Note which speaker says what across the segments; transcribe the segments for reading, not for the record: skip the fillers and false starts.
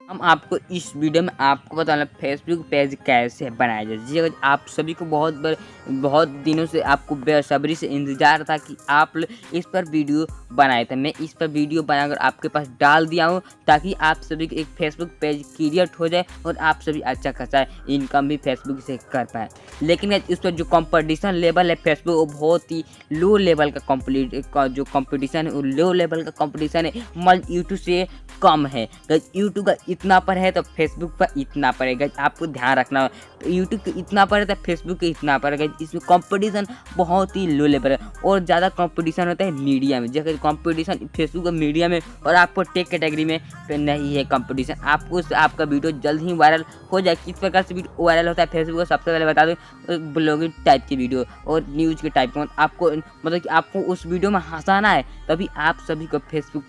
Speaker 1: हम आपको इस वीडियो में आपको बताना फेसबुक पेज कैसे बनाया जाए। जी अगर आप सभी को बहुत दिनों से आपको बेसब्री से इंतज़ार था कि आप इस पर वीडियो बनाए थे। मैं इस पर वीडियो बनाकर आपके पास डाल दिया हूँ ताकि आप सभी को एक फेसबुक पेज क्रिएट हो जाए और आप सभी अच्छा खासा इनकम भी फेसबुक से कर पाए। लेकिन इस पर जो कंपटीशन लेवल है फेसबुक वो बहुत ही लो लेवल का जो कंपटीशन है वो लो लेवल का कंपटीशन है, यूट्यूब से कम है। यूट्यूब का इतना पर है तो फेसबुक पर इतना पर है। आपको ध्यान रखना है, यूट्यूब के इतना पर है तो फेसबुक के इतना पर है। इसमें कंपटीशन बहुत ही लो लेवल है और ज़्यादा कंपटीशन होता है मीडिया में। जैसे कंपटीशन फेसबुक और मीडिया में और आपको टेक कैटेगरी में तो नहीं है कंपटीशन। आपको आपका वीडियो जल्द ही वायरल हो जाए। किस प्रकार से वीडियो वायरल होता है फेसबुक को सबसे पहले बता दूँ, ब्लॉगिंग टाइप की वीडियो और न्यूज़ के टाइप का। आपको मतलब कि आपको उस वीडियो में हंसाना है तभी आप सभी को फेसबुक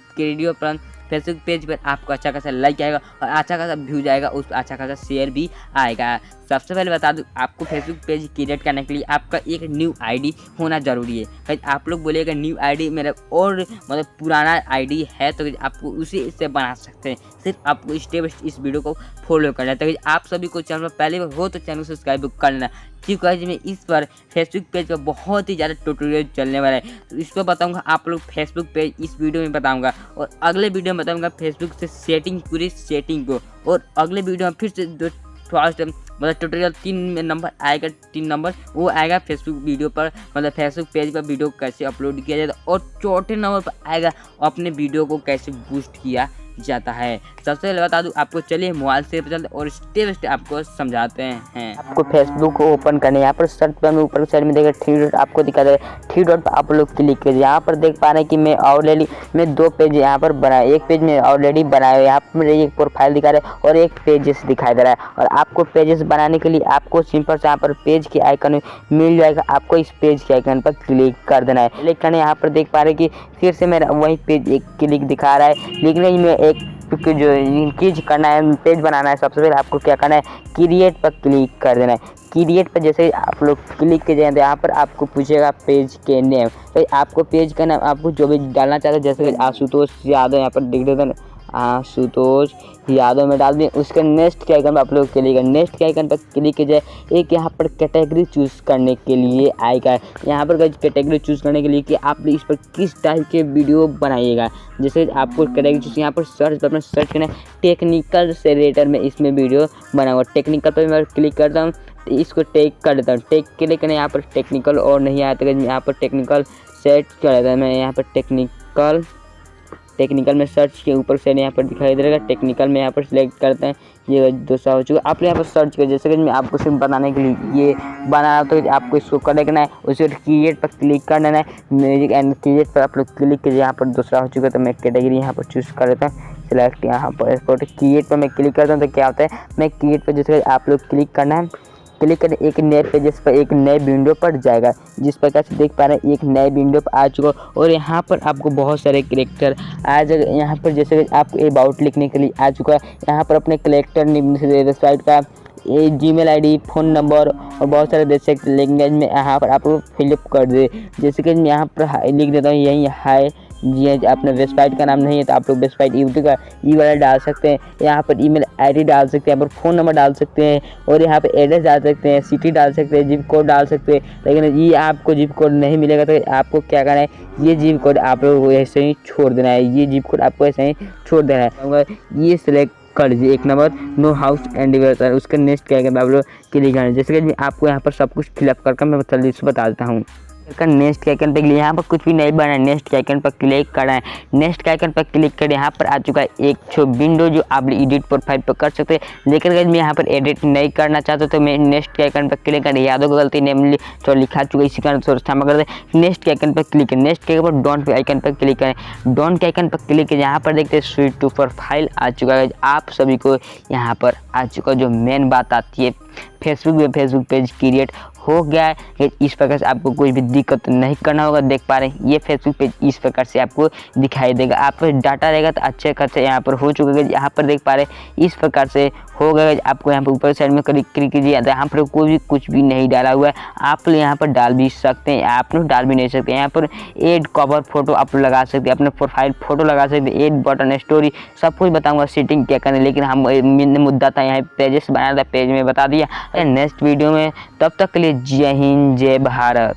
Speaker 1: पेज पर आपको अच्छा खासा लाइक आएगा और अच्छा खासा व्यू जाएगा, उस अच्छा खासा शेयर भी आएगा। सबसे पहले बता दूं, आपको फेसबुक पेज क्रिएट करने के लिए आपका एक न्यू आईडी होना ज़रूरी है। कहीं आप लोग बोलेगा न्यू आईडी मेरा और मतलब पुराना आईडी है तो आपको उसी से बना सकते हैं। सिर्फ आपको स्टेप इस वीडियो को फॉलो करना है। तो आप सभी को चैनल पर पहले हो तो चैनल को सब्सक्राइब कर लेना, क्योंकि मैं इस पर फेसबुक पेज पर बहुत ही ज़्यादा ट्यूटोरियल चलने वाला है। तो इस पर बताऊँगा आप लोग फेसबुक पेज इस वीडियो में बताऊँगा और अगले वीडियो में बताऊँगा फेसबुक से सेटिंग पूरी सेटिंग को। और अगले वीडियो में फिर से जो फर्स्ट मतलब ट्यूटोरियल 3 नंबर आएगा, 3 नंबर वो आएगा फेसबुक वीडियो पर, मतलब फेसबुक पेज पर वीडियो कैसे अपलोड किया जाता है। और चौथे नंबर पर आएगा अपने वीडियो को कैसे बूस्ट किया जाता है। सबसे पहले बता दूं आपको, चलिए मोबाइल से चलते और स्टेप स्टेप आपको समझाते हैं। आपको फेसबुक को ओपन करना है। यहाँ पर सर्च पर में ऊपर साइड में देखिए 3 डॉट आपको दिखा दे। 3 डॉट पर आप लोग क्लिक कीजिए। यहाँ पर देख पा रहे हैं कि मैं ऑलरेडी 2 पेज यहाँ पर बनाया। एक पेज में ऑलरेडी बनाया, यहाँ पर मेरे एक प्रोफाइल दिखा रहा है और एक पेजेस दिखाई दे रहा है। और आपको पेजेस बनाने के लिए आपको सिंपल से यहाँ पर पेज के आइकन मिल जाएगा। आपको इस पेज के आइकन पर क्लिक कर देना है। क्लिक करने यहाँ पर देख पा रहे हैं कि फिर से मेरा वही पेज एक क्लिक दिखा रहा है, लेकिन मैं एक जो चीज़ करना है, पेज बनाना है। सबसे पहले आपको क्या करना है, क्रिएट पर क्लिक कर देना है। क्रिएट पर जैसे आप लोग क्लिक कीजिए तो यहाँ पर आपको पूछेगा पेज के नेम। तो आपको पेज का नाम आपको जो भी डालना चाहते हैं, जैसे आशुतोष यादव यहाँ पर देख देते हैं, आशुतोष यादव में डाल दें। उसके नेक्स्ट के आइकन पर आप लोग क्लिक करें। नेक्स्ट के आइकन पर क्लिक कीजिए। एक यहाँ पर कैटेगरी चूज़ करने के लिए आएगा। यहाँ पर कैटेगरी चूज़ करने के लिए कि आप इस पर किस टाइप के वीडियो बनाइएगा। जैसे आपको कैटेगरी चूज़ यहाँ पर सर्च पर अपना सर्च करना है, टेक्निकल से रिलेटेड में इसमें वीडियो बनाऊँगा। टेक्निकल पर मैं क्लिक करता हूँ, इसको टेक कर देता हूँ। टेक क्लिक करना, यहाँ पर टेक्निकल और नहीं आता है, यहाँ पर टेक्निकल सेट कर देता है। मैं यहाँ पर टेक्निकल में सर्च के ऊपर से यहाँ पर दिखाई दे रहा है। टेक्निकल में यहाँ पर सिलेक्ट करते हैं। ये दूसरा हो चुका। आप यहाँ पर सर्च करें, जैसे कि मैं आपको सिर्फ बताने के लिए ये बनाना तो आपको इसको कर देखना है। उसके बाद क्रिएट पर क्लिक कर देना है। म्यूजिक एंड क्रिएट पर आप लोग क्लिक कीजिए। यहाँ पर दूसरा हो चुका तो मैं कैटेगरी यहाँ पर चूज़ कर देता हूँ। सिलेक्ट यहाँ पर एक्सपोर्ट क्रिएट पर मैं क्लिक करता हूँ तो क्या होता है, मैं क्रिएट पर जैसे आप लोग क्लिक करना है, क्लिक करें एक नए पेजेस पर एक नए विंडो पर जाएगा। जिस प्रकार से देख पा रहे हैं एक नए विंडो पर आ चुका और यहाँ पर आपको बहुत सारे कैरेक्टर आ जाएगा। यहाँ पर जैसे आपको अबाउट लिखने के लिए आ चुका है। यहाँ पर अपने कैरेक्टर वेबसाइट का जीमेल आईडी, फ़ोन नंबर और बहुत सारे देख सकते लैंग्वेज में यहाँ पर आप लोग फिलअप कर दे। जैसे कि मैं यहाँ पर लिख देता हूँ यही हाय जी। अपने वेबसाइट का नाम नहीं है तो आप लोग वेबसाइट यूट्यूब का ई वाला डाल सकते हैं। यहाँ पर ईमेल आईडी डाल सकते हैं, यहाँ पर फ़ोन नंबर डाल सकते हैं और यहाँ पर एड्रेस डाल सकते हैं, सिटी डाल सकते हैं, जिप कोड डाल सकते हैं। लेकिन ये आपको जिप कोड नहीं मिलेगा तो आपको क्या करना है, ये जिप कोड आप लोग ऐसे ही छोड़ देना है। ये जिप कोड आपको ऐसे ही छोड़ देना है। ये सिलेक्ट कर लीजिए 1 number no house and developer. उसके नेक्स्ट क्या है आप लोग क्लिक करना है। जैसे कि आपको यहाँ पर सब कुछ फिलअप करके मैं जल्दी से बता देता हूँ। नेक्स्ट के आइकन पर क्लिक, यहाँ पर कुछ भी नहीं बना है। नेक्स्ट के आइकन पर क्लिक करना है। नेक्स्ट के आइकन पर क्लिक करें, यहाँ पर आ चुका है एक विंडो जो आप एडिट प्रोफाइल पर कर सकते हैं। लेकिन अगर मैं यहाँ पर एडिट नहीं करना चाहता तो मैं नेक्स्ट के आइकन पर क्लिक करें। यादव को गलती नेम तो लिखा चुका है, इसी कारण थोड़ा क्षमा कर दें। नेक्स्ट के आइकन पर क्लिक करें। नेक्स्ट के आइकन पर डोंट आइकन पर क्लिक करें। डोंट के आइकन पर क्लिक करें। यहाँ पर देखते हैं स्विच टू प्रोफाइल आ चुका है। आप सभी को यहाँ पर आ चुका जो मेन बात आती है फेसबुक में फेसबुक पेज क्रिएट हो गया है। इस प्रकार से आपको कोई भी दिक्कत नहीं करना होगा। देख पा रहे हैं ये फेसबुक पेज इस प्रकार से आपको दिखाई देगा। आप डाटा रहेगा तो अच्छे खासे यहाँ पर हो चुका है। यहाँ पर देख पा रहे हैं इस प्रकार से हो गया। आपको यहाँ पर ऊपर साइड में क्लिक कीजिए। यहाँ पर कोई भी कुछ भी नहीं डाला हुआ है, आप यहाँ पर डाल भी सकते हैं, आप लोग डाल भी नहीं सकते। यहाँ पर एड कवर फोटो आप लोग लगा सकते हैं, अपने प्रोफाइल फोटो लगा सकते हैं, एड बटन स्टोरी सब कुछ बताऊंगा सेटिंग क्या करना है। लेकिन हम मुद्दा था यहाँ पेजेस बनाया था, पेज में बता दिया। नेक्स्ट वीडियो में, तब तक के लिए जय हिंद जय भारत।